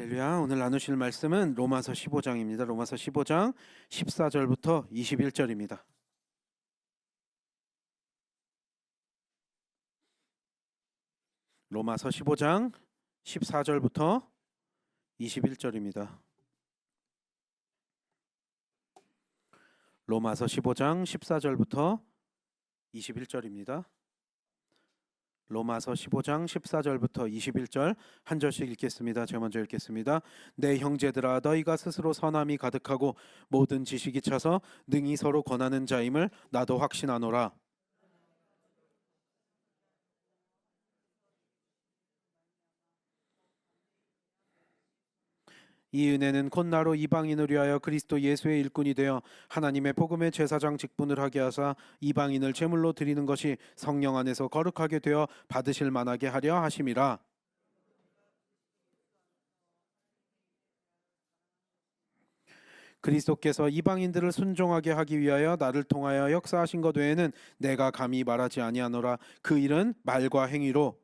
할렐루야. 오늘 나누실 말씀은 로마서 15장입니다. 로마서 15장 14절부터 21절입니다. 로마서 15장 14절부터 21절입니다. 로마서 15장 14절부터 21절입니다. 로마서 15장 14절부터 21절 한 절씩 읽겠습니다. 제가 먼저 읽겠습니다. 내 형제들아, 너희가 스스로 선함이 가득하고 모든 지식이 차서 능히 서로 권하는 자임을 나도 확신하노라. 이 은혜는 곧 나로 이방인을 위하여 그리스도 예수의 일꾼이 되어 하나님의 복음의 제사장 직분을 하게 하사 이방인을 제물로 드리는 것이 성령 안에서 거룩하게 되어 받으실 만하게 하려 하심이라. 그리스도께서 이방인들을 순종하게 하기 위하여 나를 통하여 역사하신 것 외에는 내가 감히 말하지 아니하노라. 그 일은 말과 행위로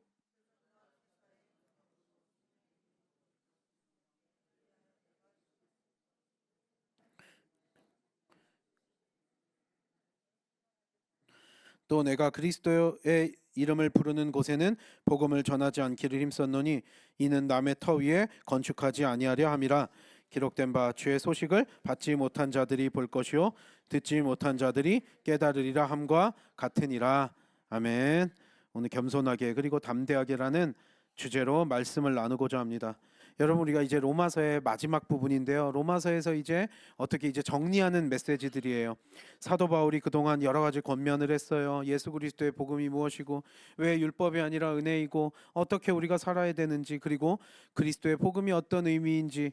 또 내가 그리스도의 이름을 부르는 곳에는 복음을 전하지 않기를 힘썼노니 이는 남의 터 위에 건축하지 아니하려 함이라. 기록된 바 주의 소식을 받지 못한 자들이 볼 것이요 듣지 못한 자들이 깨달으리라 함과 같으니라. 아멘. 오늘 겸손하게 그리고 담대하게라는 주제로 말씀을 나누고자 합니다. 여러분, 우리가 이제 로마서의 마지막 부분인데요. 로마서에서 이제 어떻게 정리하는 메시지들이에요. 사도 바울이 그동안 여러 가지 권면을 했어요. 예수 그리스도의 복음이 무엇이고 왜 율법이 아니라 은혜이고 어떻게 우리가 살아야 되는지, 그리고 그리스도의 복음이 어떤 의미인지,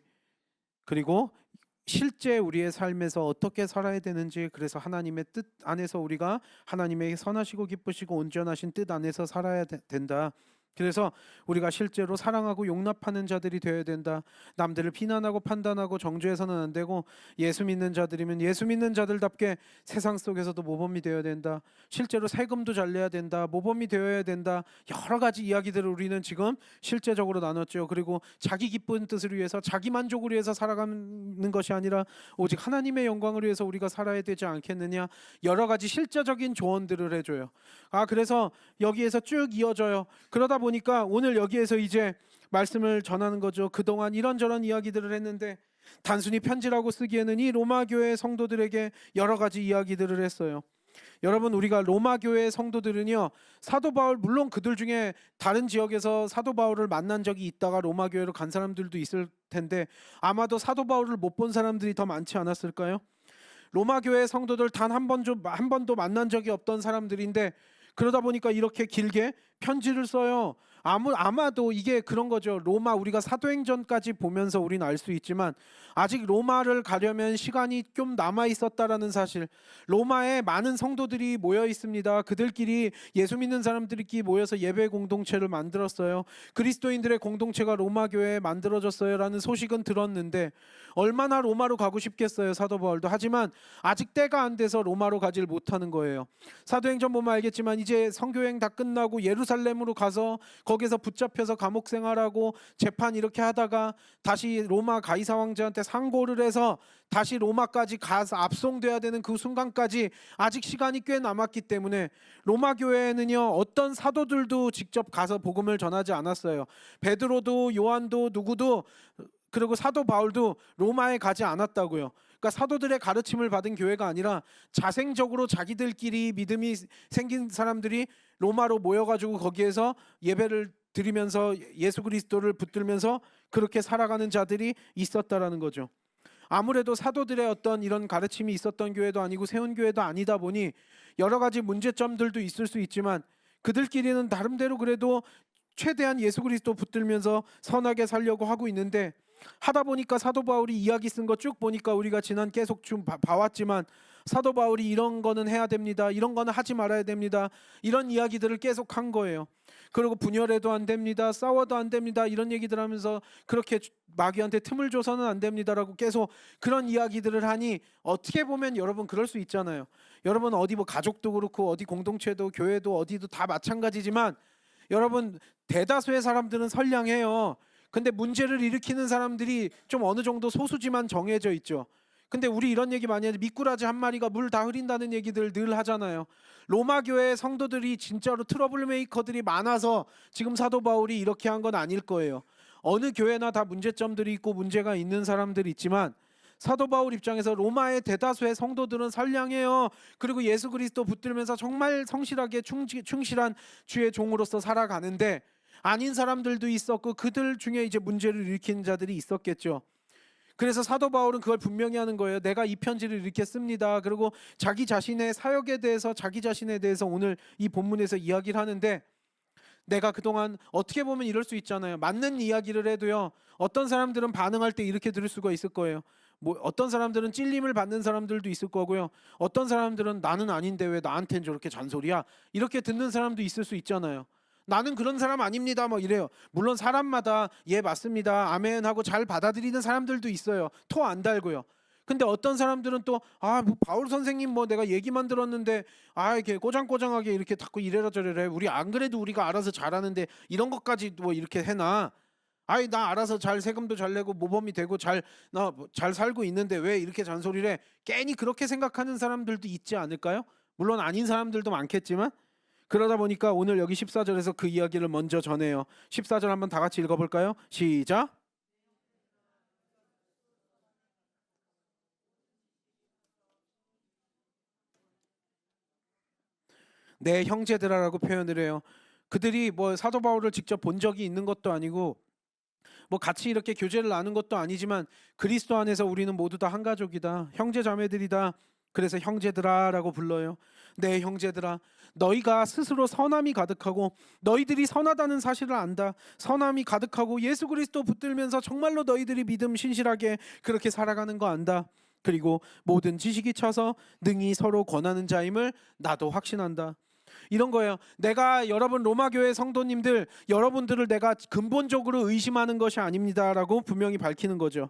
그리고 실제 우리의 삶에서 어떻게 살아야 되는지, 그래서 하나님의 뜻 안에서 우리가 하나님의 선하시고 기쁘시고 온전하신 뜻 안에서 살아야 된다. 그래서 우리가 실제로 사랑하고 용납하는 자들이 되어야 된다. 남들을 비난하고 판단하고 정죄해서는 안 되고, 예수 믿는 자들이면 예수 믿는 자들답게 세상 속에서도 모범이 되어야 된다. 실제로 세금도 잘 내야 된다. 모범이 되어야 된다. 여러 가지 이야기들을 우리는 지금 실제적으로 나눴죠. 그리고 자기 기쁜 뜻을 위해서, 자기 만족을 위해서 살아가는 것이 아니라 오직 하나님의 영광을 위해서 우리가 살아야 되지 않겠느냐. 여러 가지 실제적인 조언들을 해줘요. 그래서 여기에서 쭉 이어져요. 그러다 보니까 오늘 여기에서 이제 말씀을 전하는 거죠. 그동안 이런저런 이야기들을 했는데 단순히 편지라고 쓰기에는 이 로마 교회 성도들에게 여러 가지 이야기들을 했어요. 여러분, 우리가 로마 교회 성도들은요, 사도 바울, 물론 그들 중에 다른 지역에서 사도 바울을 만난 적이 있다가 로마 교회로 간 사람들도 있을 텐데 아마도 사도 바울을 못 본 사람들이 더 많지 않았을까요? 로마 교회 성도들 단 한 번도 만난 적이 없던 사람들인데, 그러다 보니까 이렇게 길게 편지를 써요. 아마도 이게 그런 거죠. 로마, 우리가 사도행전까지 보면서 우리는 알 수 있지만 아직 로마를 가려면 시간이 좀 남아 있었다라는 사실. 로마에 많은 성도들이 모여 있습니다. 그들끼리, 예수 믿는 사람들끼리 모여서 예배 공동체를 만들었어요. 그리스도인들의 공동체가 로마 교회에 만들어졌어요라는 소식은 들었는데 얼마나 로마로 가고 싶겠어요, 사도 바울도. 하지만 아직 때가 안 돼서 로마로 가질 못하는 거예요. 사도행전 보면 알겠지만 이제 선교행 다 끝나고 예루살렘으로 가서 거기서 붙잡혀서 감옥 생활하고 재판 이렇게 하다가 다시 로마 가이사 왕자한테 상고를 해서 다시 로마까지 가서 압송돼야 되는 그 순간까지 아직 시간이 꽤 남았기 때문에 로마 교회에는요, 어떤 사도들도 직접 가서 복음을 전하지 않았어요. 베드로도 요한도 누구도, 그리고 사도 바울도 로마에 가지 않았다고요. 그러니까 사도들의 가르침을 받은 교회가 아니라 자생적으로 자기들끼리 믿음이 생긴 사람들이 로마로 모여가지고 거기에서 예배를 드리면서 예수 그리스도를 붙들면서 그렇게 살아가는 자들이 있었다라는 거죠. 아무래도 사도들의 어떤 이런 가르침이 있었던 교회도 아니고 세운 교회도 아니다 보니 여러 가지 문제점들도 있을 수 있지만 그들끼리는 나름대로 그래도 최대한 예수 그리스도 붙들면서 선하게 살려고 하고 있는데, 하다 보니까 사도 바울이 이야기 쓴 거 쭉 보니까 우리가 지난 계속 좀 봐왔지만 사도 바울이 이런 거는 해야 됩니다, 이런 거는 하지 말아야 됩니다, 이런 이야기들을 계속 한 거예요. 그리고 분열해도 안 됩니다, 싸워도 안 됩니다, 이런 얘기들 하면서 그렇게 마귀한테 틈을 줘서는 안 됩니다라고 계속 그런 이야기들을 하니, 어떻게 보면 여러분 그럴 수 있잖아요. 여러분 어디 뭐 가족도 그렇고 어디 공동체도 교회도 어디도 다 마찬가지지만 여러분 대다수의 사람들은 선량해요. 근데 문제를 일으키는 사람들이 좀 어느 정도 소수지만 정해져 있죠. 근데 우리 이런 얘기 많이 하죠. 미꾸라지 한 마리가 물 다 흐린다는 얘기들 늘 하잖아요. 로마 교회 성도들이 진짜로 트러블 메이커들이 많아서 지금 사도 바울이 이렇게 한 건 아닐 거예요. 어느 교회나 다 문제점들이 있고 문제가 있는 사람들이 있지만 사도 바울 입장에서 로마의 대다수의 성도들은 선량해요. 그리고 예수 그리스도 붙들면서 정말 성실하게 충실한 주의 종으로서 살아가는데 아닌 사람들도 있었고 그들 중에 이제 문제를 일으키는 자들이 있었겠죠. 그래서 사도 바울은 그걸 분명히 하는 거예요. 내가 이 편지를 이렇게 씁니다. 그리고 자기 자신의 사역에 대해서 자기 자신에 대해서 오늘 이 본문에서 이야기를 하는데 내가 그동안 어떻게 보면 이럴 수 있잖아요. 맞는 이야기를 해도요. 어떤 사람들은 반응할 때 이렇게 들을 수가 있을 거예요. 뭐 어떤 사람들은 찔림을 받는 사람들도 있을 거고요. 어떤 사람들은 나는 아닌데 왜 나한텐 저렇게 잔소리야? 이렇게 듣는 사람도 있을 수 있잖아요. 나는 그런 사람 아닙니다. 뭐 이래요. 물론 사람마다 예 맞습니다. 아멘 하고 잘 받아들이는 사람들도 있어요. 토 안 달고요. 근데 어떤 사람들은 또 뭐 바울 선생님 뭐 내가 얘기만 들었는데 이렇게 꼬장꼬장하게 이렇게 자꾸 이래라 저래라 해. 우리 안 그래도 우리가 알아서 잘하는데 이런 것까지 뭐 이렇게 해놔. 나 알아서 잘 세금도 잘 내고 모범이 되고 나 잘 살고 있는데 왜 이렇게 잔소리를 해? 괜히 그렇게 생각하는 사람들도 있지 않을까요? 물론 아닌 사람들도 많겠지만 그러다 보니까 오늘 여기 14절에서 그 이야기를 먼저 전해요. 14절 한번 다 같이 읽어볼까요? 시작. 내 형제들아라고 표현을 해요. 그들이 뭐 사도 바울을 직접 본 적이 있는 것도 아니고 뭐 같이 이렇게 교제를 나눈 것도 아니지만 그리스도 안에서 우리는 모두 다 한 가족이다. 형제 자매들이다. 그래서 형제들아라고 불러요. 내 형제들아, 너희가 스스로 선함이 가득하고 너희들이 선하다는 사실을 안다. 선함이 가득하고 예수 그리스도 붙들면서 정말로 너희들이 믿음 신실하게 그렇게 살아가는 거 안다. 그리고 모든 지식이 차서 능히 서로 권하는 자임을 나도 확신한다. 이런 거예요. 내가 여러분 로마 교회 성도님들 여러분들을 내가 근본적으로 의심하는 것이 아닙니다라고 분명히 밝히는 거죠.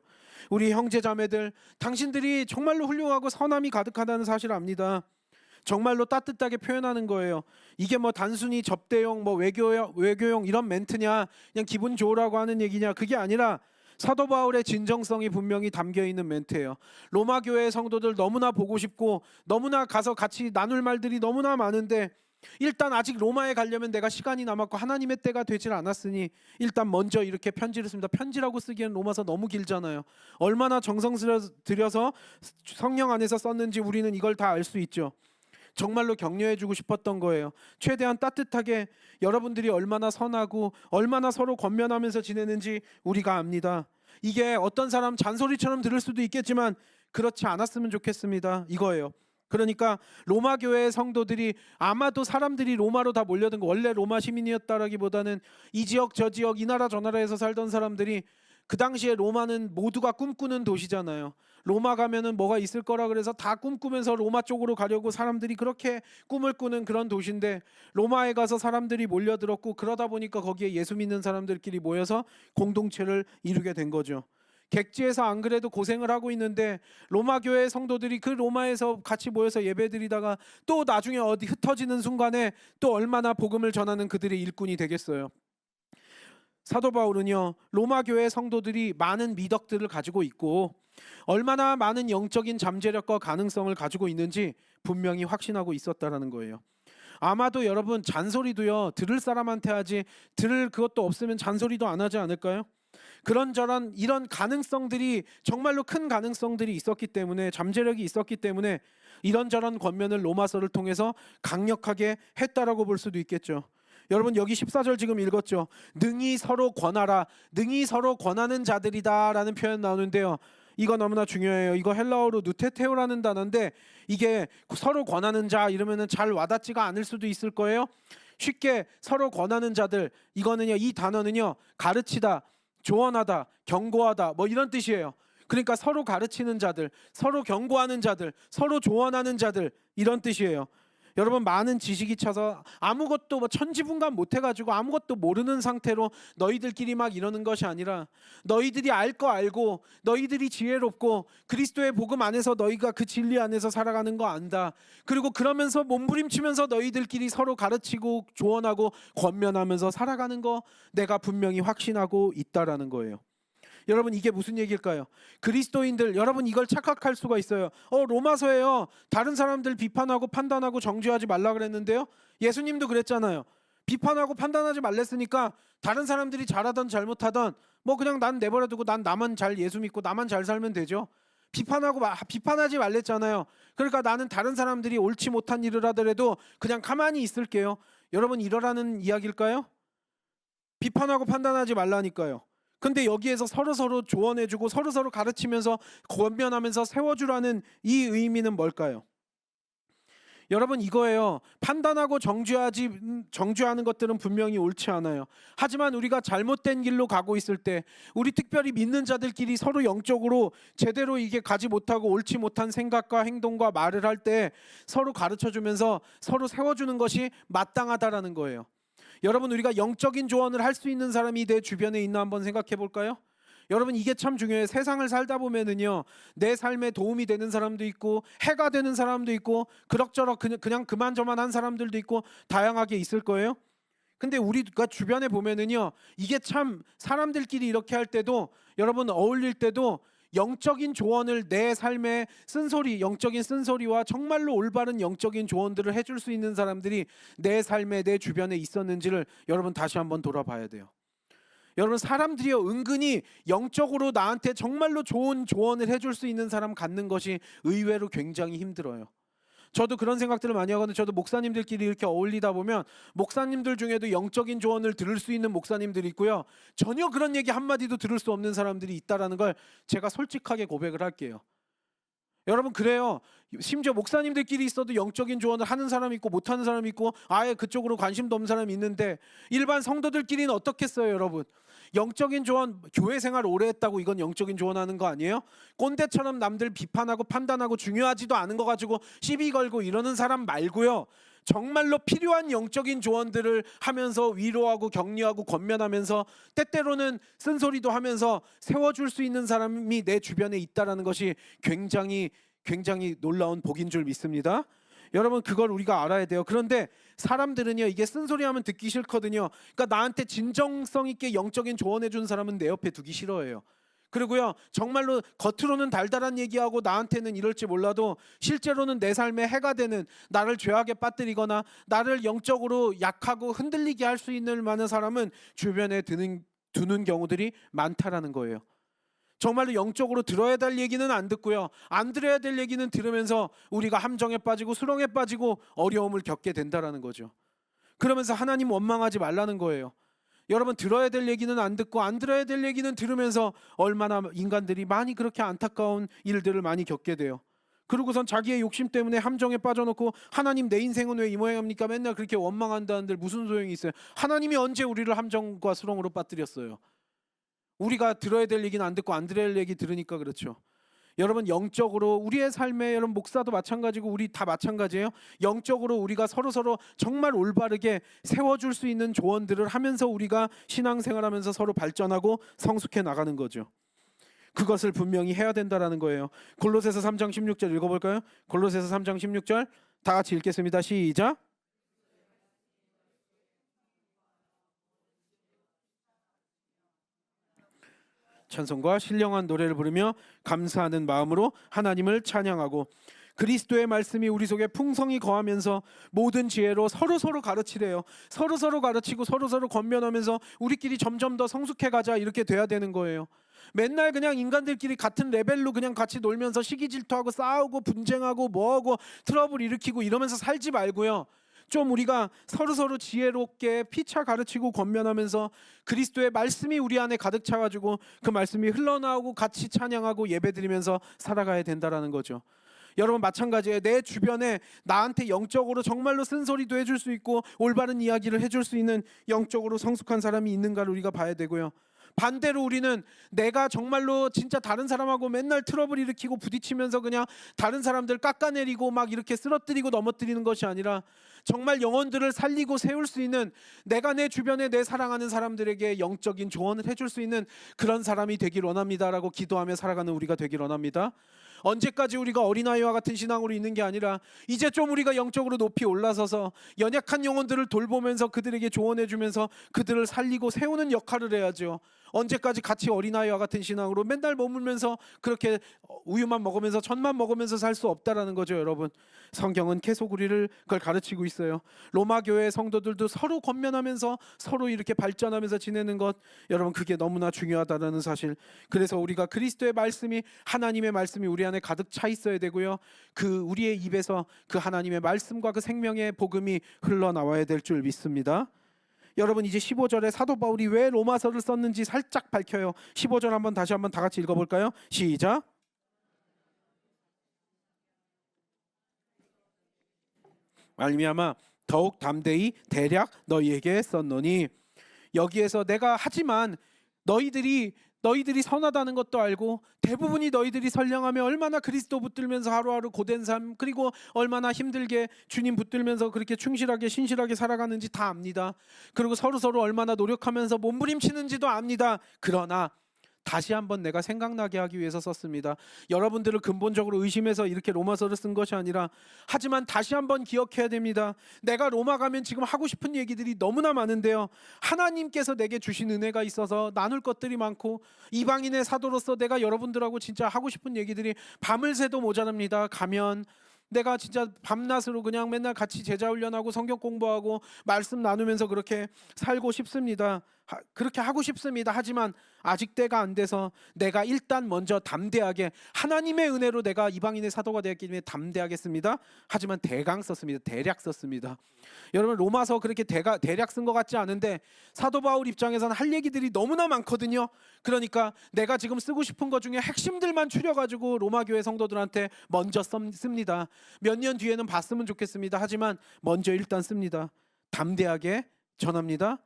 우리 형제 자매들 당신들이 정말로 훌륭하고 선함이 가득하다는 사실을 압니다. 정말로 따뜻하게 표현하는 거예요. 이게 뭐 단순히 접대용 뭐 외교용 이런 멘트냐 그냥 기분 좋으라고 하는 얘기냐 그게 아니라 사도 바울의 진정성이 분명히 담겨 있는 멘트예요. 로마 교회 성도들 너무나 보고 싶고 너무나 가서 같이 나눌 말들이 너무나 많은데 일단 아직 로마에 가려면 내가 시간이 남았고 하나님의 때가 되질 않았으니 일단 먼저 이렇게 편지를 씁니다. 편지라고 쓰기엔 로마서 너무 길잖아요. 얼마나 정성 들여서 성령 안에서 썼는지 우리는 이걸 다 알 수 있죠. 정말로 격려해주고 싶었던 거예요. 최대한 따뜻하게 여러분들이 얼마나 선하고 얼마나 서로 권면하면서 지내는지 우리가 압니다. 이게 어떤 사람 잔소리처럼 들을 수도 있겠지만 그렇지 않았으면 좋겠습니다. 이거예요. 그러니까 로마 교회의 성도들이 아마도 사람들이 로마로 다 몰려든 거 원래 로마 시민이었다라기보다는 이 지역 저 지역 이 나라 저 나라에서 살던 사람들이 그 당시에 로마는 모두가 꿈꾸는 도시잖아요. 로마 가면은 뭐가 있을 거라 그래서 다 꿈꾸면서 로마 쪽으로 가려고 사람들이 그렇게 꿈을 꾸는 그런 도시인데 로마에 가서 사람들이 몰려들었고 그러다 보니까 거기에 예수 믿는 사람들끼리 모여서 공동체를 이루게 된 거죠. 객지에서 안 그래도 고생을 하고 있는데 로마 교회 성도들이 그 로마에서 같이 모여서 예배드리다가 또 나중에 어디 흩어지는 순간에 또 얼마나 복음을 전하는 그들의 일꾼이 되겠어요. 사도 바울은요 로마 교회 성도들이 많은 미덕들을 가지고 있고 얼마나 많은 영적인 잠재력과 가능성을 가지고 있는지 분명히 확신하고 있었다라는 거예요. 아마도 여러분 잔소리도요 들을 사람한테 하지 들을 그것도 없으면 잔소리도 안 하지 않을까요? 그런저런 이런 가능성들이 정말로 큰 가능성들이 있었기 때문에 잠재력이 있었기 때문에 이런저런 권면을 로마서를 통해서 강력하게 했다라고 볼 수도 있겠죠. 여러분 여기 14절 지금 읽었죠. 능히 서로 권하라. 능히 서로 권하는 자들이다 라는 표현 나오는데요. 이거 너무나 중요해요. 이거 헬라어로 누테테오라는 단어인데 이게 서로 권하는 자 이러면은 잘 와닿지가 않을 수도 있을 거예요. 쉽게 서로 권하는 자들 이거는요 이 단어는요 가르치다 조언하다 경고하다 뭐 이런 뜻이에요. 그러니까 서로 가르치는 자들 서로 경고하는 자들 서로 조언하는 자들 이런 뜻이에요. 여러분, 많은 지식이 차서 아무것도 천지분간 못해가지고 아무것도 모르는 상태로 너희들끼리 막 이러는 것이 아니라, 너희들이 알 거 알고 너희들이 지혜롭고 그리스도의 복음 안에서 너희가 그 진리 안에서 살아가는 거 안다. 그리고 그러면서 몸부림치면서 너희들끼리 서로 가르치고 조언하고 권면하면서 살아가는 거 내가 분명히 확신하고 있다라는 거예요. 여러분, 이게 무슨 얘기일까요? 그리스도인들, 여러분 이걸 착각할 수가 있어요. 로마서에요, 다른 사람들 비판하고 판단하고 정죄하지 말라 그랬는데요, 예수님도 그랬잖아요. 비판하고 판단하지 말랬으니까 다른 사람들이 잘하던 잘못하던 그냥 난 내버려두고 난 나만 잘 예수 믿고 나만 잘 살면 되죠. 비판하지 말랬잖아요. 그러니까 나는 다른 사람들이 옳지 못한 일을 하더라도 그냥 가만히 있을게요. 여러분, 이러라는 이야기일까요? 비판하고 판단하지 말라니까요. 근데 여기에서 서로서로 조언해주고 서로서로 가르치면서 권면하면서 세워주라는 이 의미는 뭘까요? 여러분, 이거예요. 판단하고 정죄하는 것들은 분명히 옳지 않아요. 하지만 우리가 잘못된 길로 가고 있을 때, 우리 특별히 믿는 자들끼리 서로 영적으로 제대로 이게 가지 못하고 옳지 못한 생각과 행동과 말을 할 때 서로 가르쳐주면서 서로 세워주는 것이 마땅하다라는 거예요. 여러분, 우리가 영적인 조언을 할 수 있는 사람이 내 주변에 있나 한번 생각해 볼까요? 여러분, 이게 참 중요해요. 세상을 살다 보면은요, 내 삶에 도움이 되는 사람도 있고 해가 되는 사람도 있고 그럭저럭 그냥 그만저만한 사람들도 있고 다양하게 있을 거예요. 근데 우리가 주변에 보면은요, 이게 참 사람들끼리 이렇게 할 때도, 여러분 어울릴 때도 영적인 조언을, 내 삶의 쓴소리, 영적인 쓴소리와 정말로 올바른 영적인 조언들을 해줄 수 있는 사람들이 내 삶에, 내 주변에 있었는지를 여러분 다시 한번 돌아봐야 돼요. 여러분, 사람들이요, 은근히 영적으로 나한테 정말로 좋은 조언을 해줄 수 있는 사람 갖는 것이 의외로 굉장히 힘들어요. 저도 그런 생각들을 많이 하거든요. 저도 목사님들끼리 이렇게 어울리다 보면 목사님들 중에도 영적인 조언을 들을 수 있는 목사님들이 있고요, 전혀 그런 얘기 한마디도 들을 수 없는 사람들이 있다라는 걸 제가 솔직하게 고백을 할게요. 여러분, 그래요. 심지어 목사님들끼리 있어도 영적인 조언을 하는 사람이 있고 못하는 사람이 있고 아예 그쪽으로 관심도 없는 사람이 있는데, 일반 성도들끼리는 어떻겠어요, 여러분? 영적인 조언, 교회 생활 오래 했다고 이건 영적인 조언하는 거 아니에요? 꼰대처럼 남들 비판하고 판단하고 중요하지도 않은 거 가지고 시비 걸고 이러는 사람 말고요, 정말로 필요한 영적인 조언들을 하면서 위로하고 격려하고 권면하면서 때때로는 쓴소리도 하면서 세워줄 수 있는 사람이 내 주변에 있다는 것이 굉장히 놀라운 복인 줄 믿습니다. 여러분, 그걸 우리가 알아야 돼요. 그런데 사람들은요, 이게 쓴소리하면 듣기 싫거든요. 그러니까 나한테 진정성 있게 영적인 조언해 준 사람은 내 옆에 두기 싫어해요. 그리고요, 정말로 겉으로는 달달한 얘기하고 나한테는 이럴지 몰라도 실제로는 내 삶에 해가 되는, 나를 죄악에 빠뜨리거나 나를 영적으로 약하고 흔들리게 할 수 있는 많은 사람은 주변에 두는 경우들이 많다라는 거예요. 정말로 영적으로 들어야 될 얘기는 안 듣고요, 안 들어야 될 얘기는 들으면서 우리가 함정에 빠지고 수렁에 빠지고 어려움을 겪게 된다라는 거죠. 그러면서 하나님 원망하지 말라는 거예요. 여러분, 들어야 될 얘기는 안 듣고 안 들어야 될 얘기는 들으면서 얼마나 인간들이 많이 그렇게 안타까운 일들을 많이 겪게 돼요. 그러고선 자기의 욕심 때문에 함정에 빠져놓고 하나님 내 인생은 왜 이 모양입니까? 맨날 그렇게 원망한다는데 무슨 소용이 있어요? 하나님이 언제 우리를 함정과 수렁으로 빠뜨렸어요? 우리가 들어야 될 얘기는 안 듣고 안 들어야 될 얘기 들으니까 그렇죠. 여러분, 영적으로 우리의 삶에, 여러분 목사도 마찬가지고 우리 다 마찬가지예요. 영적으로 우리가 서로서로 정말 올바르게 세워줄 수 있는 조언들을 하면서 우리가 신앙생활하면서 서로 발전하고 성숙해 나가는 거죠. 그것을 분명히 해야 된다라는 거예요. 골로새서 3장 16절 읽어볼까요? 골로새서 3장 16절 다 같이 읽겠습니다. 시작. 찬송과 신령한 노래를 부르며 감사하는 마음으로 하나님을 찬양하고, 그리스도의 말씀이 우리 속에 풍성히 거하면서 모든 지혜로 서로서로 가르치래요. 서로서로 가르치고 서로서로 권면하면서 우리끼리 점점 더 성숙해 가자, 이렇게 돼야 되는 거예요. 맨날 그냥 인간들끼리 같은 레벨로 그냥 같이 놀면서 시기 질투하고 싸우고 분쟁하고 뭐하고 트러블 일으키고 이러면서 살지 말고요, 좀 우리가 서로서로 지혜롭게 피차 가르치고 권면하면서 그리스도의 말씀이 우리 안에 가득 차가지고 그 말씀이 흘러나오고 같이 찬양하고 예배드리면서 살아가야 된다라는 거죠. 여러분, 마찬가지예요. 내 주변에 나한테 영적으로 정말로 쓴소리도 해줄 수 있고 올바른 이야기를 해줄 수 있는 영적으로 성숙한 사람이 있는가를 우리가 봐야 되고요, 반대로 우리는 내가 정말로 진짜 다른 사람하고 맨날 트러블 일으키고 부딪히면서 그냥 다른 사람들 깎아내리고 막 이렇게 쓰러뜨리고 넘어뜨리는 것이 아니라 정말 영혼들을 살리고 세울 수 있는, 내가 내 주변에 내 사랑하는 사람들에게 영적인 조언을 해줄 수 있는 그런 사람이 되길 원합니다라고 기도하며 살아가는 우리가 되길 원합니다. 언제까지 우리가 어린아이와 같은 신앙으로 있는 게 아니라 이제 좀 우리가 영적으로 높이 올라서서 연약한 영혼들을 돌보면서 그들에게 조언해주면서 그들을 살리고 세우는 역할을 해야죠. 언제까지 같이 어린아이와 같은 신앙으로 맨날 머물면서 그렇게 우유만 먹으면서 천만 먹으면서 살 수 없다라는 거죠. 여러분, 성경은 계속 우리를 그걸 가르치고 있어요. 로마 교회 성도들도 서로 권면하면서 서로 이렇게 발전하면서 지내는 것, 여러분 그게 너무나 중요하다는 사실. 그래서 우리가 그리스도의 말씀이, 하나님의 말씀이 우리 안에 가득 차 있어야 되고요, 그 우리의 입에서 그 하나님의 말씀과 그 생명의 복음이 흘러나와야 될 줄 믿습니다. 여러분, 이제 15절에 사도 바울이 왜 로마서를 썼는지 살짝 밝혀요. 15절 한번 다시 한번 다 같이 읽어볼까요? 시작. 말미암아 더욱 담대히 대략 너희에게 썼노니. 여기에서 내가 하지만 너희들이 선하다는 것도 알고, 대부분이 너희들이 선량하며 얼마나 그리스도 붙들면서 하루하루 고된 삶, 그리고 얼마나 힘들게 주님 붙들면서 그렇게 충실하게 신실하게 살아가는지 다 압니다. 그리고 서로 얼마나 노력하면서 몸부림치는지도 압니다. 그러나 다시 한번 내가 생각나게 하기 위해서 썼습니다. 여러분들을 근본적으로 의심해서 이렇게 로마서를 쓴 것이 아니라, 하지만 다시 한번 기억해야 됩니다. 내가 로마 가면 지금 하고 싶은 얘기들이 너무나 많은데요, 하나님께서 내게 주신 은혜가 있어서 나눌 것들이 많고, 이방인의 사도로서 내가 여러분들하고 진짜 하고 싶은 얘기들이 밤을 새도 모자랍니다. 가면 내가 진짜 밤낮으로 그냥 맨날 같이 제자 훈련하고 성경 공부하고 말씀 나누면서 그렇게 살고 싶습니다. 그렇게 하고 싶습니다. 하지만 아직 때가 안 돼서 내가 일단 먼저 담대하게, 하나님의 은혜로 내가 이방인의 사도가 되었기 때문에 담대하겠습니다. 하지만 대강 썼습니다. 대략 썼습니다. 여러분, 로마서 그렇게 대략 쓴 것 같지 않은데 사도 바울 입장에서는 할 얘기들이 너무나 많거든요. 그러니까 내가 지금 쓰고 싶은 것 중에 핵심들만 추려가지고 로마 교회 성도들한테 먼저 씁니다. 몇 년 뒤에는 봤으면 좋겠습니다. 하지만 먼저 일단 씁니다. 담대하게 전합니다.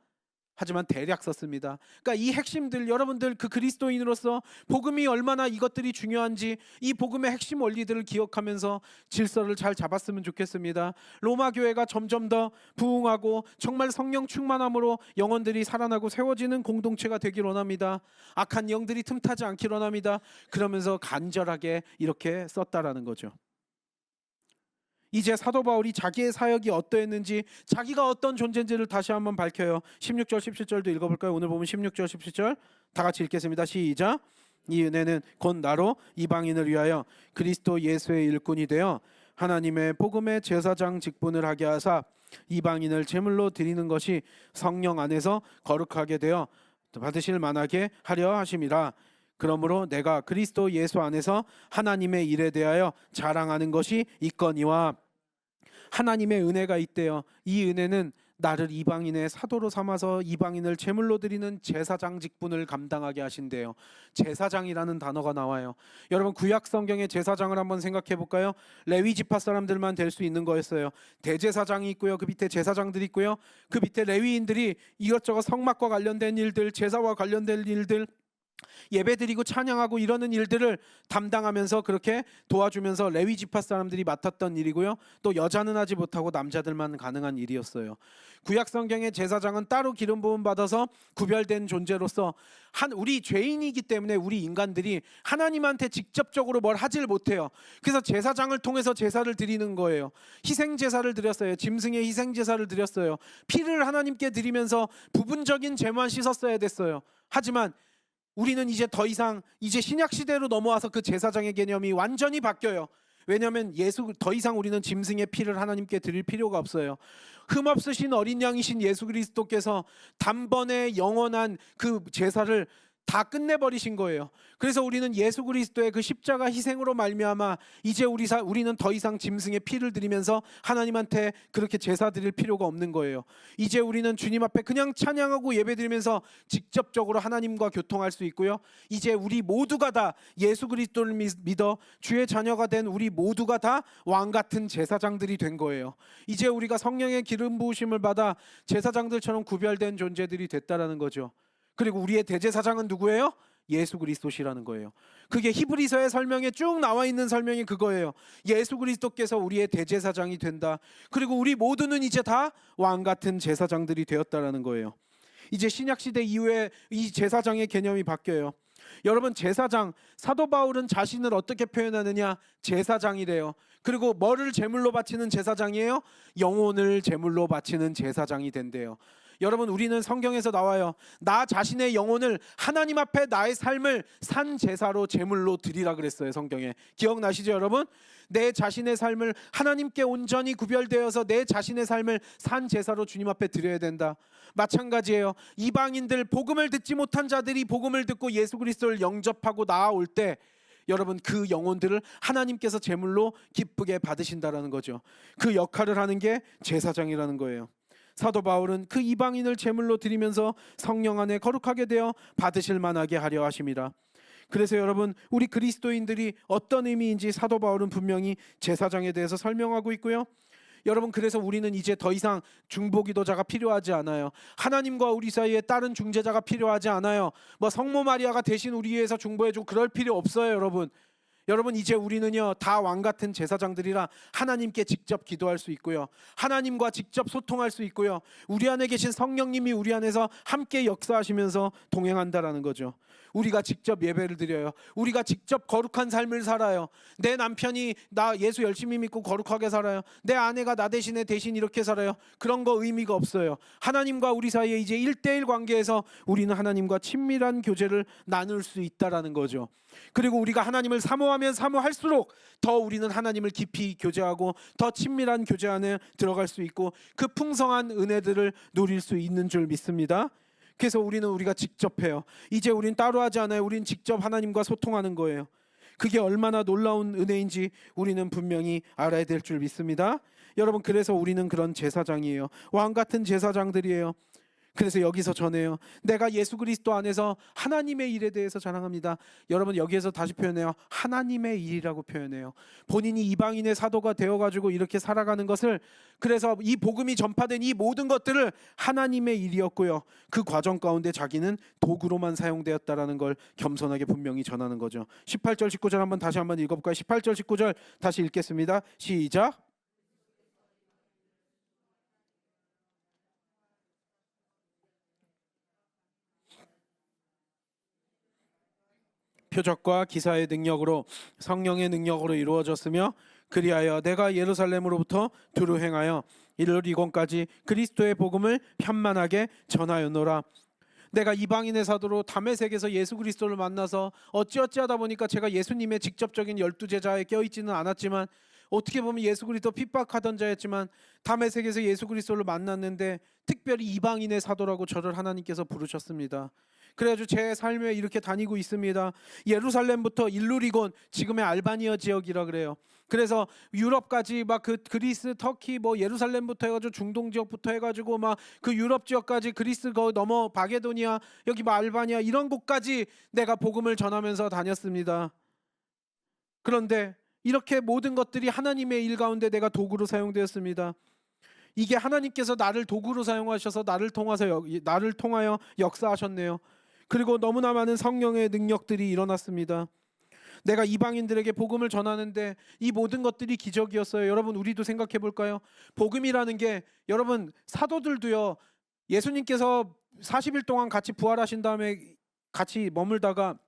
하지만 대략 썼습니다. 그러니까 이 핵심들, 여러분들 그 그리스도인으로서 복음이 얼마나 이것들이 중요한지 이 복음의 핵심 원리들을 기억하면서 질서를 잘 잡았으면 좋겠습니다. 로마 교회가 점점 더 부흥하고 정말 성령 충만함으로 영혼들이 살아나고 세워지는 공동체가 되길 원합니다. 악한 영들이 틈타지 않길 원합니다. 그러면서 간절하게 이렇게 썼다라는 거죠. 이제 사도 바울이 자기의 사역이 어떠했는지, 자기가 어떤 존재인지를 다시 한번 밝혀요. 16절 17절도 읽어볼까요? 오늘 보면 16절 17절 다 같이 읽겠습니다. 시작. 이 은혜는 곧 나로 이방인을 위하여 그리스도 예수의 일꾼이 되어 하나님의 복음의 제사장 직분을 하게 하사 이방인을 제물로 드리는 것이 성령 안에서 거룩하게 되어 받으실 만하게 하려 하심이라. 그러므로 내가 그리스도 예수 안에서 하나님의 일에 대하여 자랑하는 것이 있거니와. 하나님의 은혜가 있대요. 이 은혜는 나를 이방인의 사도로 삼아서 이방인을 제물로 드리는 제사장 직분을 감당하게 하신대요. 제사장이라는 단어가 나와요. 여러분, 구약 성경의 제사장을 한번 생각해 볼까요? 레위 지파 사람들만 될 수 있는 거였어요. 대제사장이 있고요, 그 밑에 제사장들이 있고요, 그 밑에 레위인들이 이것저것 성막과 관련된 일들, 제사와 관련된 일들, 예배드리고 찬양하고 이러는 일들을 담당하면서 그렇게 도와주면서 레위 지파 사람들이 맡았던 일이고요, 또 여자는 하지 못하고 남자들만 가능한 일이었어요. 구약 성경의 제사장은 따로 기름 부음 받아서 구별된 존재로서 우리 죄인이기 때문에 우리 인간들이 하나님한테 직접적으로 뭘 하질 못해요. 그래서 제사장을 통해서 제사를 드리는 거예요. 희생 제사를 드렸어요. 짐승의 희생 제사를 드렸어요. 피를 하나님께 드리면서 부분적인 죄만 씻었어야 됐어요. 하지만 우리는 이제 더 이상 이제 신약 시대로 넘어와서 그 제사장의 개념이 완전히 바뀌어요. 왜냐하면 더 이상 우리는 짐승의 피를 하나님께 드릴 필요가 없어요. 흠없으신 어린 양이신 예수 그리스도께서 단번에 영원한 그 제사를 다 끝내버리신 거예요. 그래서 우리는 예수 그리스도의 그 십자가 희생으로 말미암아 이제 우리는 더 이상 짐승의 피를 드리면서 하나님한테 그렇게 제사 드릴 필요가 없는 거예요. 이제 우리는 주님 앞에 그냥 찬양하고 예배드리면서 직접적으로 하나님과 교통할 수 있고요, 이제 우리 모두가 다 예수 그리스도를 믿어 주의 자녀가 된 우리 모두가 다 왕같은 제사장들이 된 거예요. 이제 우리가 성령의 기름 부으심을 받아 제사장들처럼 구별된 존재들이 됐다라는 거죠. 그리고 우리의 대제사장은 누구예요? 예수 그리스도시라는 거예요. 그게 히브리서의 설명에 쭉 나와 있는 설명이 그거예요. 예수 그리스도께서 우리의 대제사장이 된다. 그리고 우리 모두는 이제 다 왕 같은 제사장들이 되었다라는 거예요. 이제 신약 시대 이후에 이 제사장의 개념이 바뀌어요. 여러분, 제사장, 사도 바울은 자신을 어떻게 표현하느냐? 제사장이래요. 그리고 뭐를 제물로 바치는 제사장이에요? 영혼을 제물로 바치는 제사장이 된대요. 여러분, 우리는 성경에서 나와요. 나 자신의 영혼을 하나님 앞에 나의 삶을 산 제사로 제물로 드리라 그랬어요. 성경에 기억나시죠 여러분? 내 자신의 삶을 하나님께 온전히 구별되어서 내 자신의 삶을 산 제사로 주님 앞에 드려야 된다. 마찬가지예요. 이방인들, 복음을 듣지 못한 자들이 복음을 듣고 예수 그리스도를 영접하고 나아올 때 여러분, 그 영혼들을 하나님께서 제물로 기쁘게 받으신다라는 거죠. 그 역할을 하는 게 제사장이라는 거예요. 사도 바울은 그 이방인을 제물로 드리면서 성령 안에 거룩하게 되어 받으실 만하게 하려 하심이라. 그래서 여러분, 우리 그리스도인들이 어떤 의미인지 사도 바울은 분명히 제사장에 대해서 설명하고 있고요. 여러분, 그래서 우리는 이제 더 이상 중보기도자가 필요하지 않아요. 하나님과 우리 사이에 다른 중재자가 필요하지 않아요. 뭐 성모 마리아가 대신 우리 위해서 중보해주고 그럴 필요 없어요. 여러분, 이제 우리는요 다 왕같은 제사장들이라 하나님께 직접 기도할 수 있고요, 하나님과 직접 소통할 수 있고요, 우리 안에 계신 성령님이 우리 안에서 함께 역사하시면서 동행한다라는 거죠. 우리가 직접 예배를 드려요. 우리가 직접 거룩한 삶을 살아요. 내 남편이 나 예수 열심히 믿고 거룩하게 살아요. 내 아내가 나 대신 이렇게 살아요. 그런 거 의미가 없어요. 하나님과 우리 사이에 이제 1대1 관계에서 우리는 하나님과 친밀한 교제를 나눌 수 있다라는 거죠. 그리고 우리가 하나님을 사모하면 사모할수록 더 우리는 하나님을 깊이 교제하고 더 친밀한 교제 안에 들어갈 수 있고 그 풍성한 은혜들을 누릴 수 있는 줄 믿습니다. 그래서 우리가 직접 해요. 이제 우린 따로 하지 않아요. 우린 직접 하나님과 소통하는 거예요. 그게 얼마나 놀라운 은혜인지 우리는 분명히 알아야 될 줄 믿습니다. 여러분, 그래서 우리는 그런 제사장이에요. 왕 같은 제사장들이에요. 그래서 여기서 전해요. 내가 예수 그리스도 안에서 하나님의 일에 대해서 자랑합니다. 여러분, 여기에서 다시 표현해요. 하나님의 일이라고 표현해요. 본인이 이방인의 사도가 되어가지고 이렇게 살아가는 것을, 그래서 이 복음이 전파된 이 모든 것들을 하나님의 일이었고요, 그 과정 가운데 자기는 도구로만 사용되었다라는 걸 겸손하게 분명히 전하는 거죠. 18절 19절 한번 다시 한번 읽어볼까요? 18절 19절 다시 읽겠습니다. 시작. 표적과 기사의 능력으로, 성령의 능력으로 이루어졌으며, 그리하여 내가 예루살렘으로부터 두루 행하여 이를 이곳까지 그리스도의 복음을 편만하게 전하였노라. 내가 이방인의 사도로 다메섹에서 예수 그리스도를 만나서 어찌하다 보니까 제가 예수님의 직접적인 12제자에 껴있지는 않았지만, 어떻게 보면 예수 그리스도 핍박하던 자였지만 다메섹에서 예수 그리스도를 만났는데 특별히 이방인의 사도라고 저를 하나님께서 부르셨습니다. 그래가지고 제 삶에 이렇게 다니고 있습니다. 예루살렘부터 일루리곤, 지금의 알바니아 지역이라 그래요. 그래서 유럽까지 막 그 그리스, 터키, 뭐 예루살렘부터 해가지고 중동 지역부터 해가지고 막 그 유럽 지역까지, 그리스 거 넘어 바게도니아, 여기 뭐 알바니아 이런 곳까지 내가 복음을 전하면서 다녔습니다. 그런데 이렇게 모든 것들이 하나님의 일 가운데 내가 도구로 사용되었습니다. 이게 하나님께서 나를 도구로 사용하셔서 나를 통하여 역사하셨네요. 그리고 너무나 많은 성령의 능력들이 일어났습니다. 내가 이방인들에게 복음을 전하는데 이 모든 것들이 기적이었어요. 여러분, 우리도 생각해 볼까요? 복음이라는 게, 여러분, 사도들도요, 예수님께서 40일 동안 같이 부활하신 다음에 같이 머물다가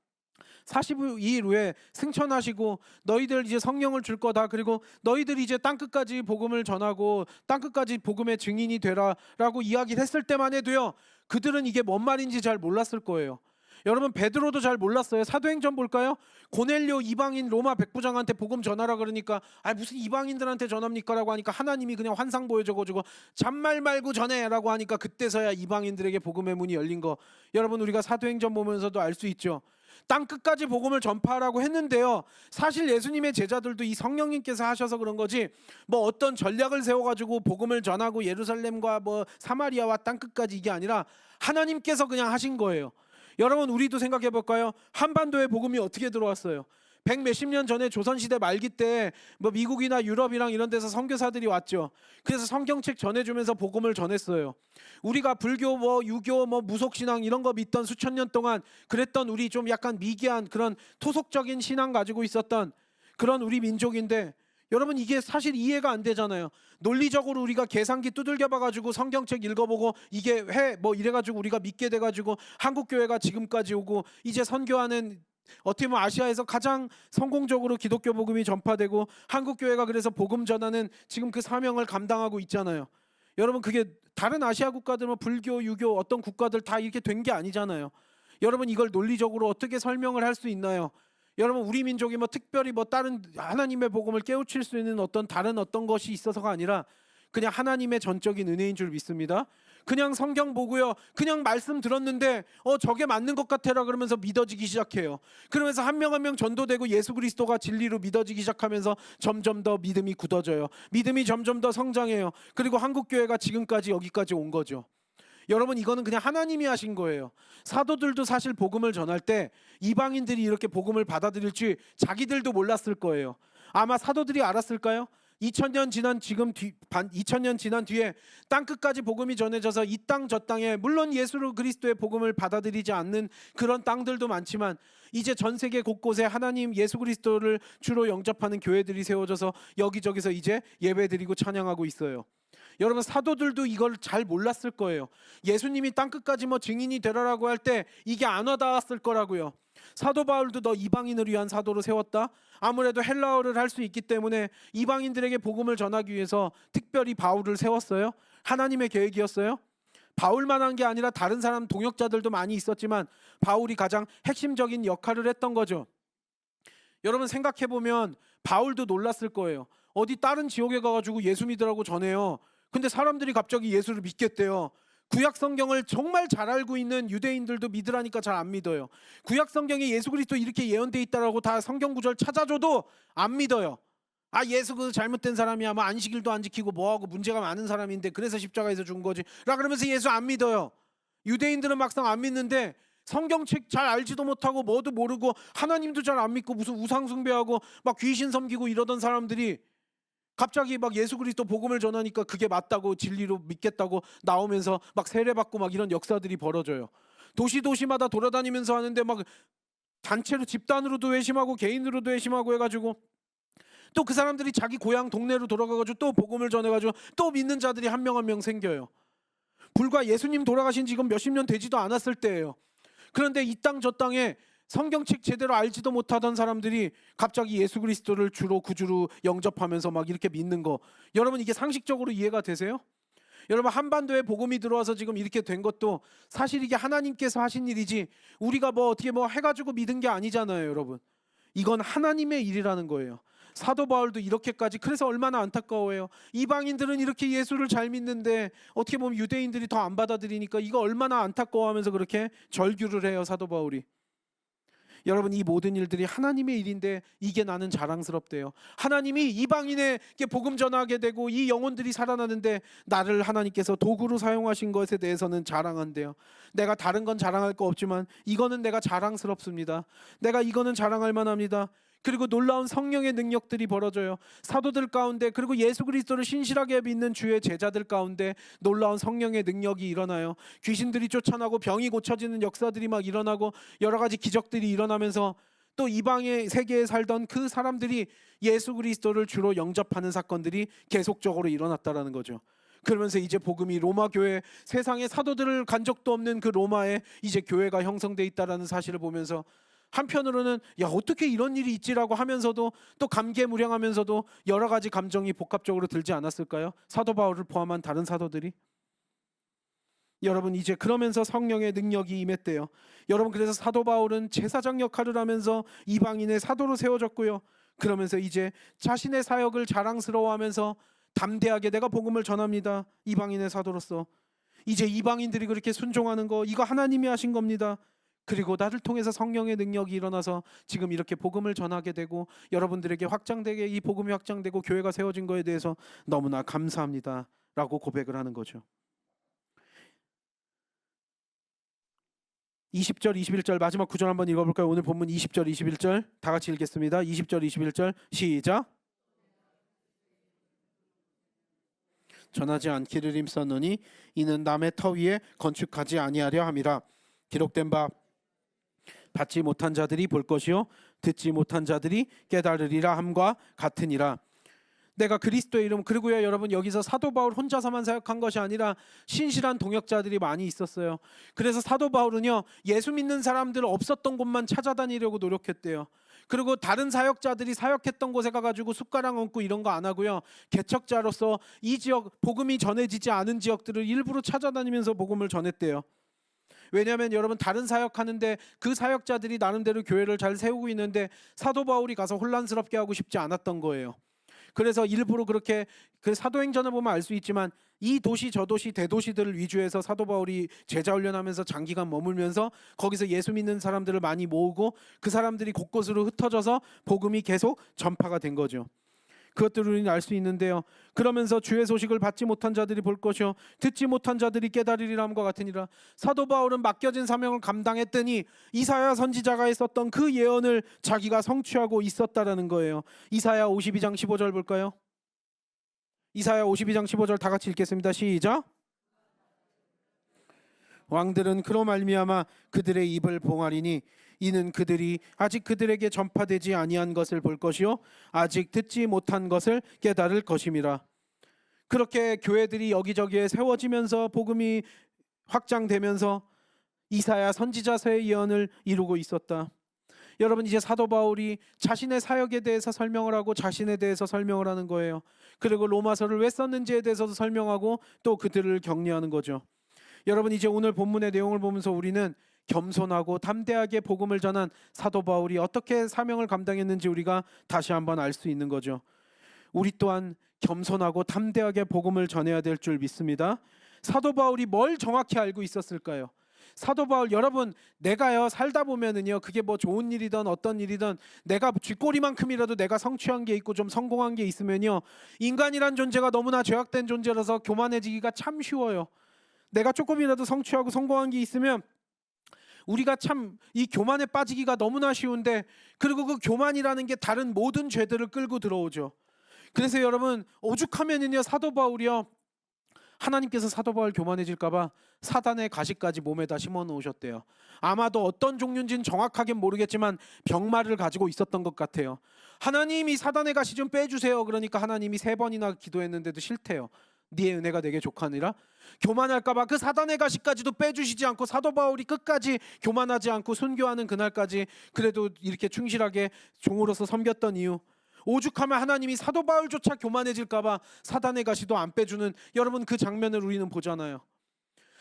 42일 후에 승천하시고 너희들 이제 성령을 줄 거다, 그리고 너희들이 이제 땅끝까지 복음을 전하고 땅끝까지 복음의 증인이 되라 라고 이야기를 했을 때만 해도요, 그들은 이게 뭔 말인지 잘 몰랐을 거예요. 여러분, 베드로도 잘 몰랐어요. 사도행전 볼까요? 고넬료 이방인 로마 백부장한테 복음 전하라 그러니까, 무슨 이방인들한테 전합니까? 라고 하니까 하나님이 그냥 환상 보여줘가지고 잔말 말고 전해 라고 하니까 그때서야 이방인들에게 복음의 문이 열린 거, 여러분 우리가 사도행전 보면서도 알 수 있죠. 땅끝까지 복음을 전파하라고 했는데요, 사실 예수님의 제자들도 이 성령님께서 하셔서 그런 거지 뭐 어떤 전략을 세워가지고 복음을 전하고 예루살렘과 뭐 사마리아와 땅끝까지, 이게 아니라 하나님께서 그냥 하신 거예요. 여러분, 우리도 생각해 볼까요? 한반도에 복음이 어떻게 들어왔어요? 백 몇십 년 전에 조선시대 말기 때 뭐 미국이나 유럽이랑 이런 데서 선교사들이 왔죠. 그래서 성경책 전해주면서 복음을 전했어요. 우리가 불교 뭐 유교 뭐 무속신앙 이런 거 믿던 수천 년 동안 그랬던 우리 좀 약간 미개한 그런 토속적인 신앙 가지고 있었던 그런 우리 민족인데, 여러분 이게 사실 이해가 안 되잖아요. 논리적으로 우리가 계산기 두들겨 봐가지고 성경책 읽어보고 이게 해 뭐 이래가지고 우리가 믿게 돼가지고 한국 교회가 지금까지 오고 이제 선교하는, 어떻게 보면 아시아에서 가장 성공적으로 기독교 복음이 전파되고 한국 교회가 그래서 복음 전하는 지금 그 사명을 감당하고 있잖아요. 여러분 그게 다른 아시아 국가들 뭐 불교 유교 어떤 국가들 다 이렇게 된 게 아니잖아요. 여러분 이걸 논리적으로 어떻게 설명을 할 수 있나요? 여러분 우리 민족이 뭐 특별히 뭐 다른 하나님의 복음을 깨우칠 수 있는 어떤 다른 어떤 것이 있어서가 아니라 그냥 하나님의 전적인 은혜인 줄 믿습니다. 그냥 성경 보고요, 그냥 말씀 들었는데 저게 맞는 것 같아라 그러면서 믿어지기 시작해요. 그러면서 한 명 한 명 전도되고 예수 그리스도가 진리로 믿어지기 시작하면서 점점 더 믿음이 굳어져요. 믿음이 점점 더 성장해요. 그리고 한국 교회가 지금까지 여기까지 온 거죠. 여러분 이거는 그냥 하나님이 하신 거예요. 사도들도 사실 복음을 전할 때 이방인들이 이렇게 복음을 받아들일지 자기들도 몰랐을 거예요. 아마 사도들이 알았을까요? 2000년 지난 뒤에 땅 끝까지 복음이 전해져서 이 땅 저 땅에 물론 예수 그리스도의 복음을 받아들이지 않는 그런 땅들도 많지만 이제 전 세계 곳곳에 하나님 예수 그리스도를 주로 영접하는 교회들이 세워져서 여기저기서 이제 예배드리고 찬양하고 있어요. 여러분 사도들도 이걸 잘 몰랐을 거예요. 예수님이 땅끝까지 뭐 증인이 되라라고 할 때 이게 안 와닿았을 거라고요. 사도 바울도 너 이방인을 위한 사도로 세웠다. 아무래도 헬라어를 할 수 있기 때문에 이방인들에게 복음을 전하기 위해서 특별히 바울을 세웠어요. 하나님의 계획이었어요. 바울만 한 게 아니라 다른 사람 동역자들도 많이 있었지만 바울이 가장 핵심적인 역할을 했던 거죠. 여러분 생각해보면 바울도 놀랐을 거예요. 어디 다른 지역에 가가지고 예수 믿으라고 전해요. 근데 사람들이 갑자기 예수를 믿겠대요. 구약 성경을 정말 잘 알고 있는 유대인들도 믿으라니까 잘 안 믿어요. 구약 성경에 예수 그리스도 이렇게 예언돼 있다라고 다 성경 구절 찾아줘도 안 믿어요. 아 예수 그 잘못된 사람이야, 뭐 안식일도 안 지키고 뭐하고 문제가 많은 사람인데 그래서 십자가에서 죽은 거지 라 그러면서 예수 안 믿어요. 유대인들은 막상 안 믿는데 성경책 잘 알지도 못하고 뭐도 모르고 하나님도 잘 안 믿고 무슨 우상 숭배하고 막 귀신 섬기고 이러던 사람들이 갑자기 막 예수 그리스도 복음을 전하니까 그게 맞다고 진리로 믿겠다고 나오면서 막 세례받고 막 이런 역사들이 벌어져요. 도시마다 돌아다니면서 하는데 막 단체로 집단으로도 회심하고 개인으로도 회심하고 해가지고 또 그 사람들이 자기 고향 동네로 돌아가가지고 또 복음을 전해가지고 또 믿는 자들이 한 명 한 명 생겨요. 불과 예수님 돌아가신 지금 몇십 년 되지도 않았을 때예요. 그런데 이 땅 저 땅에 성경책 제대로 알지도 못하던 사람들이 갑자기 예수 그리스도를 주로 구주로 영접하면서 막 이렇게 믿는 거, 여러분 이게 상식적으로 이해가 되세요? 여러분 한반도에 복음이 들어와서 지금 이렇게 된 것도 사실 이게 하나님께서 하신 일이지 우리가 뭐 어떻게 뭐 해가지고 믿은 게 아니잖아요. 여러분 이건 하나님의 일이라는 거예요. 사도 바울도 이렇게까지, 그래서 얼마나 안타까워요. 이방인들은 이렇게 예수를 잘 믿는데 어떻게 보면 유대인들이 더 안 받아들이니까 이거 얼마나 안타까워하면서 그렇게 절규를 해요, 사도 바울이. 여러분 이 모든 일들이 하나님의 일인데 이게 나는 자랑스럽대요. 하나님이 이방인에게 복음 전하게 되고 이 영혼들이 살아나는데 나를 하나님께서 도구로 사용하신 것에 대해서는 자랑한대요. 내가 다른 건 자랑할 거 없지만 이거는 내가 자랑스럽습니다. 내가 이거는 자랑할 만합니다. 그리고 놀라운 성령의 능력들이 벌어져요. 사도들 가운데 그리고 예수 그리스도를 신실하게 믿는 주의 제자들 가운데 놀라운 성령의 능력이 일어나요. 귀신들이 쫓아나고 병이 고쳐지는 역사들이 막 일어나고 여러 가지 기적들이 일어나면서 또 이방의 세계에 살던 그 사람들이 예수 그리스도를 주로 영접하는 사건들이 계속적으로 일어났다라는 거죠. 그러면서 이제 복음이 로마 교회, 세상에 사도들을 간 적도 없는 그 로마에 이제 교회가 형성돼 있다라는 사실을 보면서 한편으로는 야 어떻게 이런 일이 있지라고 하면서도 또 감개무량하면서도 여러 가지 감정이 복합적으로 들지 않았을까요? 사도 바울을 포함한 다른 사도들이. 여러분 이제 그러면서 성령의 능력이 임했대요. 여러분 그래서 사도 바울은 제사장 역할을 하면서 이방인의 사도로 세워졌고요. 그러면서 이제 자신의 사역을 자랑스러워하면서 담대하게 내가 복음을 전합니다. 이방인의 사도로서. 이제 이방인들이 그렇게 순종하는 거 이거 하나님이 하신 겁니다. 그리고 나를 통해서 성령의 능력이 일어나서 지금 이렇게 복음을 전하게 되고 여러분들에게 확장되게 이 복음이 확장되고 교회가 세워진 거에 대해서 너무나 감사합니다 라고 고백을 하는 거죠. 20절 21절 마지막 구절 한번 읽어볼까요? 오늘 본문 20절 21절 다 같이 읽겠습니다. 20절 21절 시작. 전하지 않기를 힘썼노니 이는 남의 터 위에 건축하지 아니하려 함이라. 기록된 바 받지 못한 자들이 볼 것이요 듣지 못한 자들이 깨달으리라 함과 같으니라. 내가 그리스도의 이름, 그리고요 여러분, 여기서 사도 바울 혼자서만 사역한 것이 아니라 신실한 동역자들이 많이 있었어요. 그래서 사도 바울은요 예수 믿는 사람들 없었던 곳만 찾아다니려고 노력했대요. 그리고 다른 사역자들이 사역했던 곳에 가가지고 숟가락 얹고 이런 거 안 하고요, 개척자로서 이 지역, 복음이 전해지지 않은 지역들을 일부러 찾아다니면서 복음을 전했대요. 왜냐하면 여러분, 다른 사역하는데 그 사역자들이 나름대로 교회를 잘 세우고 있는데 사도 바울이 가서 혼란스럽게 하고 싶지 않았던 거예요. 그래서 일부러 그렇게, 그 사도행전을 보면 알 수 있지만 이 도시 저 도시 대도시들을 위주해서 사도 바울이 제자 훈련하면서 장기간 머물면서 거기서 예수 믿는 사람들을 많이 모으고 그 사람들이 곳곳으로 흩어져서 복음이 계속 전파가 된 거죠. 그것들을 우리는 알 수 있는데요. 그러면서 주의 소식을 받지 못한 자들이 볼 것이요 듣지 못한 자들이 깨달으리라 함과 같으니라. 사도 바울은 맡겨진 사명을 감당했더니 이사야 선지자가 했었던 그 예언을 자기가 성취하고 있었다라는 거예요. 이사야 52장 15절 볼까요? 이사야 52장 15절 다 같이 읽겠습니다. 시작. 왕들은 그로 말미암아 그들의 입을 봉하리니 이는 그들이 아직 그들에게 전파되지 아니한 것을 볼 것이요 아직 듣지 못한 것을 깨달을 것임이라. 그렇게 교회들이 여기저기에 세워지면서 복음이 확장되면서 이사야 선지자서의 예언을 이루고 있었다. 여러분, 이제 사도 바울이 자신의 사역에 대해서 설명을 하고 자신에 대해서 설명을 하는 거예요. 그리고 로마서를 왜 썼는지에 대해서도 설명하고 또 그들을 격려하는 거죠. 여러분, 이제 오늘 본문의 내용을 보면서 우리는 겸손하고 담대하게 복음을 전한 사도 바울이 어떻게 사명을 감당했는지 우리가 다시 한번 알 수 있는 거죠. 우리 또한 겸손하고 담대하게 복음을 전해야 될 줄 믿습니다. 사도 바울이 뭘 정확히 알고 있었을까요? 사도 바울, 여러분, 내가요 살다 보면은요, 그게 뭐 좋은 일이든 어떤 일이든 내가 쥐꼬리만큼이라도 내가 성취한 게 있고 좀 성공한 게 있으면요, 인간이란 존재가 너무나 죄악된 존재라서 교만해지기가 참 쉬워요. 내가 조금이라도 성취하고 성공한 게 있으면 우리가 참 이 교만에 빠지기가 너무나 쉬운데, 그리고 그 교만이라는 게 다른 모든 죄들을 끌고 들어오죠. 그래서 여러분, 오죽하면은요 사도 바울이요, 하나님께서 사도 바울 교만해질까봐 사단의 가시까지 몸에다 심어 놓으셨대요. 아마도 어떤 종류인지는 정확하게 모르겠지만 병마를 가지고 있었던 것 같아요. 하나님이 사단의 가시 좀 빼주세요. 그러니까 하나님이 3번이나 기도했는데도 싫대요. 네 은혜가 내게 족하니라. 교만할까봐 그 사단의 가시까지도 빼주시지 않고 사도 바울이 끝까지 교만하지 않고 순교하는 그날까지 그래도 이렇게 충실하게 종으로서 섬겼던 이유, 오죽하면 하나님이 사도 바울조차 교만해질까봐 사단의 가시도 안 빼주는, 여러분, 그 장면을 우리는 보잖아요.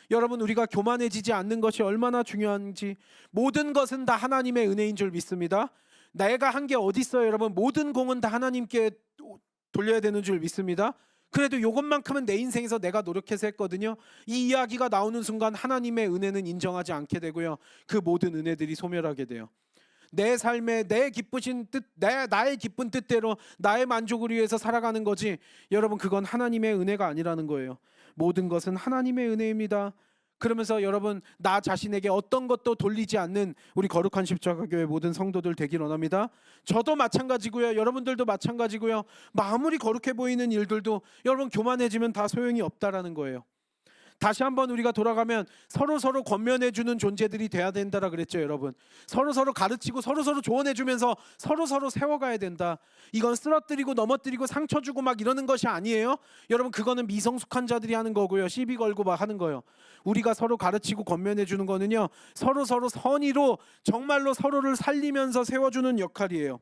여러분, 우리가 교만해지지 않는 것이 얼마나 중요한지, 모든 것은 다 하나님의 은혜인 줄 믿습니다. 내가 한 게 어디 있어요 여러분? 모든 공은 다 하나님께 돌려야 되는 줄 믿습니다. 그래도 이것만큼은 내 인생에서 내가 노력해서 했거든요. 이 이야기가 나오는 순간 하나님의 은혜는 인정하지 않게 되고요, 그 모든 은혜들이 소멸하게 돼요. 내 삶에 내 기쁘신 뜻, 나의 기쁜 뜻대로 나의 만족을 위해서 살아가는 거지, 여러분, 그건 하나님의 은혜가 아니라는 거예요. 모든 것은 하나님의 은혜입니다. 그러면서 여러분, 나 자신에게 어떤 것도 돌리지 않는 우리 거룩한 십자가교회 모든 성도들 되길 원합니다. 저도 마찬가지고요, 여러분들도 마찬가지고요. 아무리 거룩해 보이는 일들도 여러분 교만해지면 다 소용이 없다라는 거예요. 다시 한번 우리가 돌아가면 서로 권면해주는 존재들이 돼야 된다라 그랬죠. 여러분, 서로 가르치고 서로 조언해주면서 서로 세워가야 된다. 이건 쓰러뜨리고 넘어뜨리고 상처 주고 막 이러는 것이 아니에요. 여러분, 그거는 미성숙한 자들이 하는 거고요, 시비 걸고 막 하는 거예요. 우리가 서로 가르치고 권면해주는 거는요, 서로 선의로 정말로 서로를 살리면서 세워주는 역할이에요.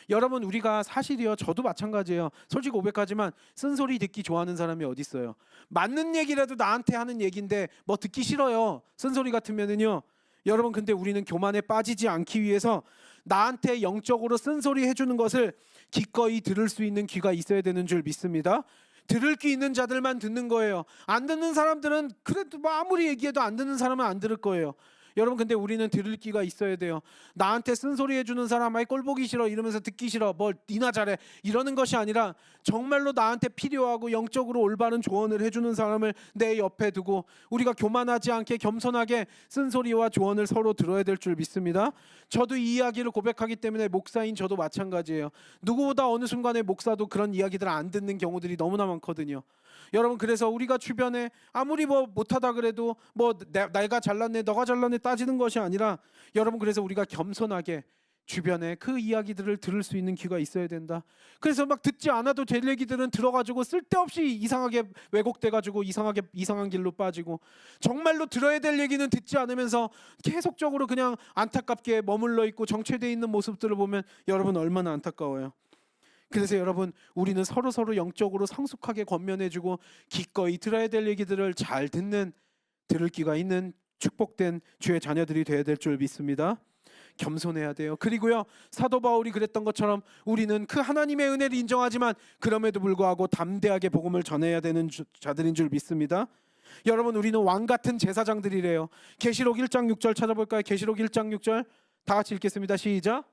여러분, 우리가 사실이요, 저도 마찬가지예요. 솔직히 고백하지만 쓴소리 듣기 좋아하는 사람이 어디 있어요? 맞는 얘기라도 나한테 하는 얘기인데 뭐 듣기 싫어요, 쓴소리 같으면은요. 여러분, 근데 우리는 교만에 빠지지 않기 위해서 나한테 영적으로 쓴소리 해주는 것을 기꺼이 들을 수 있는 귀가 있어야 되는 줄 믿습니다. 들을 귀 있는 자들만 듣는 거예요. 안 듣는 사람들은 그래도 뭐 아무리 얘기해도 안 듣는 사람은 안 들을 거예요. 여러분 근데 우리는 들을 끼가 있어야 돼요. 나한테 쓴소리 해주는 사람 아이 꼴 보기 싫어 이러면서 듣기 싫어 뭘 니나 잘해 이러는 것이 아니라 정말로 나한테 필요하고 영적으로 올바른 조언을 해주는 사람을 내 옆에 두고 우리가 교만하지 않게 겸손하게 쓴소리와 조언을 서로 들어야 될 줄 믿습니다. 저도 이 이야기를 고백하기 때문에 목사인 저도 마찬가지예요. 누구보다 어느 순간에 목사도 그런 이야기들을 안 듣는 경우들이 너무나 많거든요. 여러분 그래서 우리가 주변에 아무리 뭐 못하다 그래도 뭐 내가 잘났네 너가 잘났네 따지는 것이 아니라 여러분 그래서 우리가 겸손하게 주변에 그 이야기들을 들을 수 있는 귀가 있어야 된다. 그래서 막 듣지 않아도 될 얘기들은 들어가지고 쓸데없이 이상하게 왜곡돼가지고 이상한 길로 빠지고 정말로 들어야 될 얘기는 듣지 않으면서 계속적으로 그냥 안타깝게 머물러 있고 정체되어 있는 모습들을 보면 여러분 얼마나 안타까워요. 그래서 여러분 우리는 서로 영적으로 성숙하게 권면해주고 기꺼이 들어야 될 얘기들을 잘 듣는 들을 귀가 있는 축복된 주의 자녀들이 되어야 될 줄 믿습니다. 겸손해야 돼요. 그리고요 사도 바울이 그랬던 것처럼 우리는 그 하나님의 은혜를 인정하지만 그럼에도 불구하고 담대하게 복음을 전해야 되는 자들인 줄 믿습니다. 여러분 우리는 왕같은 제사장들이래요. 계시록 1장 6절 찾아볼까요? 계시록 1장 6절 다 같이 읽겠습니다. 시작.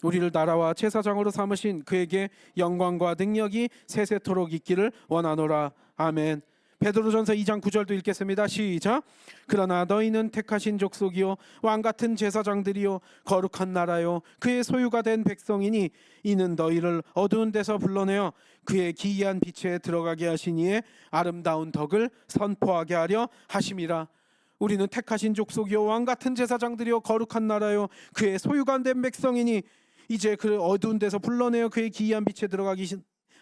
우리를 나라와 제사장으로 삼으신 그에게 영광과 능력이 세세토록 있기를 원하노라. 아멘. 베드로전서 2장 9절도 읽겠습니다. 시작. 그러나 너희는 택하신 족속이요 왕같은 제사장들이요 거룩한 나라요 그의 소유가 된 백성이니 이는 너희를 어두운 데서 불러내어 그의 기이한 빛에 들어가게 하신 이의 아름다운 덕을 선포하게 하려 하심이라. 우리는 택하신 족속이요 왕같은 제사장들이요 거룩한 나라요 그의 소유가 된 백성이니 이제 그 어두운 데서 불러내어 그의 기이한 빛에 들어가게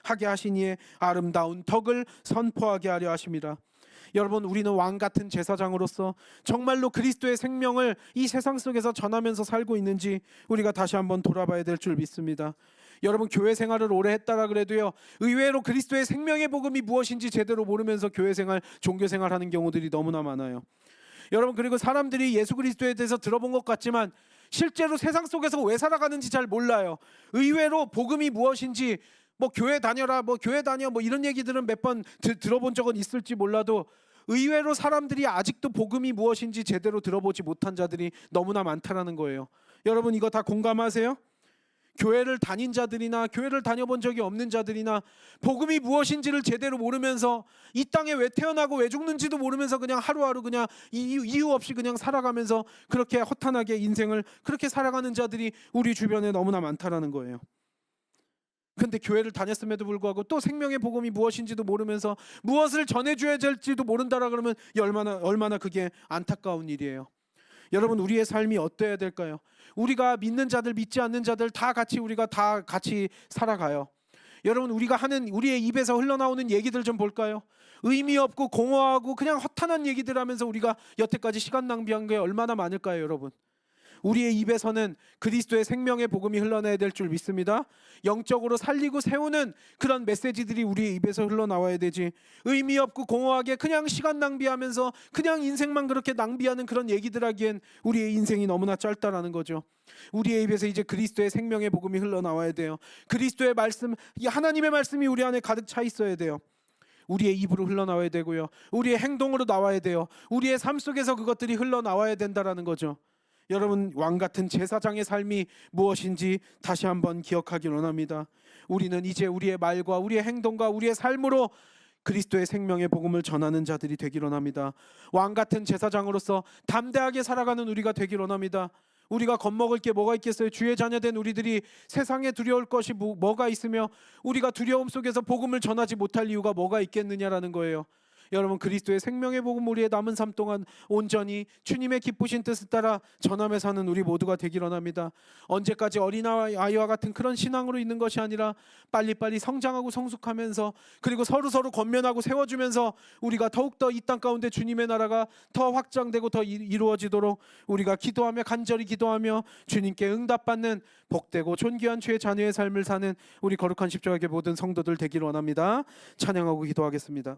하게 하신 이의 아름다운 덕을 선포하게 하려 하심이라. 여러분 우리는 왕같은 제사장으로서 정말로 그리스도의 생명을 이 세상 속에서 전하면서 살고 있는지 우리가 다시 한번 돌아봐야 될 줄 믿습니다. 여러분 교회 생활을 오래 했다라 그래도요 의외로 그리스도의 생명의 복음이 무엇인지 제대로 모르면서 교회 생활, 종교 생활하는 경우들이 너무나 많아요. 여러분 그리고 사람들이 예수 그리스도에 대해서 들어본 것 같지만 실제로 세상 속에서 왜 살아가는지 잘 몰라요. 의외로 복음이 무엇인지 뭐 교회 다녀라 뭐 교회 다녀 뭐 이런 얘기들은 몇 번 들어본 적은 있을지 몰라도 의외로 사람들이 아직도 복음이 무엇인지 제대로 들어보지 못한 자들이 너무나 많다라는 거예요. 여러분 이거 다 공감하세요? 교회를 다닌 자들이나 교회를 다녀본 적이 없는 자들이나 복음이 무엇인지를 제대로 모르면서 이 땅에 왜 태어나고 왜 죽는지도 모르면서 그냥 하루하루 그냥 이유 없이 그냥 살아가면서 그렇게 허탄하게 인생을 그렇게 살아가는 자들이 우리 주변에 너무나 많다라는 거예요. 근데 교회를 다녔음에도 불구하고 또 생명의 복음이 무엇인지도 모르면서 무엇을 전해줘야 될지도 모른다라 그러면 얼마나 그게 안타까운 일이에요. 여러분 우리의 삶이 어때야 될까요? 우리가 믿는 자들 믿지 않는 자들 우리가 다 같이 살아가요. 여러분 우리가 하는 우리의 입에서 흘러나오는 얘기들 좀 볼까요? 의미 없고 공허하고 그냥 허탄한 얘기들 하면서 우리가 여태까지 시간 낭비한 게 얼마나 많을까요 여러분? 우리의 입에서는 그리스도의 생명의 복음이 흘러나야 될 줄 믿습니다. 영적으로 살리고 세우는 그런 메시지들이 우리의 입에서 흘러나와야 되지 의미 없고 공허하게 그냥 시간 낭비하면서 그냥 인생만 그렇게 낭비하는 그런 얘기들 하기엔 우리의 인생이 너무나 짧다라는 거죠. 우리의 입에서 이제 그리스도의 생명의 복음이 흘러나와야 돼요. 그리스도의 말씀, 이 하나님의 말씀이 우리 안에 가득 차 있어야 돼요. 우리의 입으로 흘러나와야 되고요. 우리의 행동으로 나와야 돼요. 우리의 삶 속에서 그것들이 흘러나와야 된다라는 거죠. 여러분 왕같은 제사장의 삶이 무엇인지 다시 한번 기억하기 원합니다. 우리는 이제 우리의 말과 우리의 행동과 우리의 삶으로 그리스도의 생명의 복음을 전하는 자들이 되기를 원합니다. 왕같은 제사장으로서 담대하게 살아가는 우리가 되기를 원합니다. 우리가 겁먹을 게 뭐가 있겠어요? 주의 자녀된 우리들이 세상에 두려울 것이 뭐가 있으며 우리가 두려움 속에서 복음을 전하지 못할 이유가 뭐가 있겠느냐라는 거예요. 여러분 그리스도의 생명의 복음 우리의 남은 삶 동안 온전히 주님의 기쁘신 뜻을 따라 전하며 사는 우리 모두가 되기를 원합니다. 언제까지 어린아이와 같은 그런 신앙으로 있는 것이 아니라 빨리빨리 성장하고 성숙하면서 그리고 서로 권면하고 세워주면서 우리가 더욱더 이 땅 가운데 주님의 나라가 더 확장되고 더 이루어지도록 우리가 기도하며 간절히 기도하며 주님께 응답받는 복되고 존귀한 주의 자녀의 삶을 사는 우리 거룩한 십자가의 모든 성도들 되기를 원합니다. 찬양하고 기도하겠습니다.